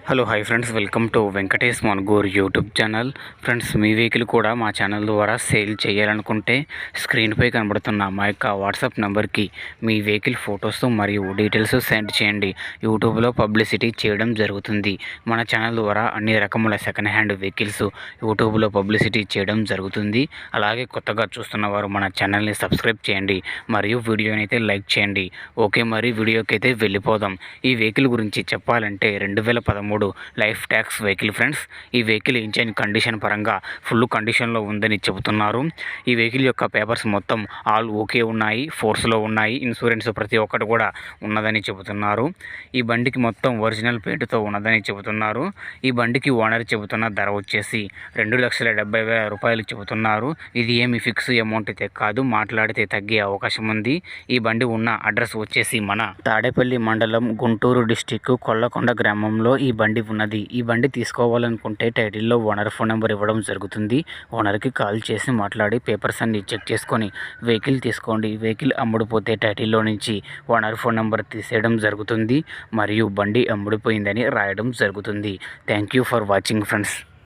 Hello hi friends, welcome to Venkatesh Mangur YouTube channel. Friends, మీ vehicle కూడా మా ఛానల్ ద్వారా సేల్ చేయాలనుకుంటే స్క్రీన్పై కనబడుతున్న మా యొక్క వాట్సాప్ నెంబర్కి మీ వెహికల్ ఫొటోస్ మరియు డీటెయిల్స్ సెండ్ చేయండి. యూట్యూబ్లో పబ్లిసిటీ చేయడం జరుగుతుంది. మన ఛానల్ ద్వారా అన్ని రకముల సెకండ్ హ్యాండ్ వెహికల్స్ యూట్యూబ్లో పబ్లిసిటీ చేయడం జరుగుతుంది. అలాగే కొత్తగా చూస్తున్న వారు మన ఛానల్ని సబ్స్క్రైబ్ చేయండి మరియు వీడియోని అయితే లైక్ చేయండి. ఓకే, మరి వీడియోకి అయితే వెళ్ళిపోదాం. ఈ వెహికల్ గురించి చెప్పాలంటే 2013 లైఫ్ ట్యాక్స్ వెహికల్ ఫ్రెండ్స్. ఈ వెహికల్ ఇంజన్ కండిషన్ పరంగా ఫుల్ కండిషన్లో ఉందని చెబుతున్నారు. ఈ వెహికల్ యొక్క పేపర్స్ మొత్తం ఆల్ ఓకే ఉన్నాయి, ఫోర్స్లో ఉన్నాయి, ఇన్సూరెన్స్ ప్రతి ఒక్కటి కూడా ఉన్నదని చెబుతున్నారు. ఈ బండికి మొత్తం ఒరిజినల్ పెయింట్తో ఉన్నదని చెబుతున్నారు. ఈ బండికి ఓనర్ చెబుతున్న ధర వచ్చేసి 2,70,000 రూపాయలు చెబుతున్నారు. ఇది ఏమి ఫిక్స్ అమౌంట్ అయితే కాదు, మాట్లాడితే తగ్గే అవకాశం ఉంది. ఈ బండి ఉన్న అడ్రస్ వచ్చేసి మన తాడేపల్లి మండలం, గుంటూరు డిస్టిక్, కొల్లకొండ గ్రామంలో ఈ బండి ఉన్నది. ఈ బండి తీసుకోవాలనుకుంటే టైటిల్లో ఓనర్ ఫోన్ నెంబర్ ఇవ్వడం జరుగుతుంది. ఓనర్కి కాల్ చేసి మాట్లాడి పేపర్స్ అన్ని చెక్ చేసుకొని వెహికల్ తీసుకోండి. వెహికల్ అమ్ముడుపోతే టైటిల్లో నుంచి ఓనర్ ఫోన్ నెంబర్ తీసేయడం జరుగుతుంది మరియు బండి అమ్ముడిపోయిందని రాయడం జరుగుతుంది. Thank you for watching friends.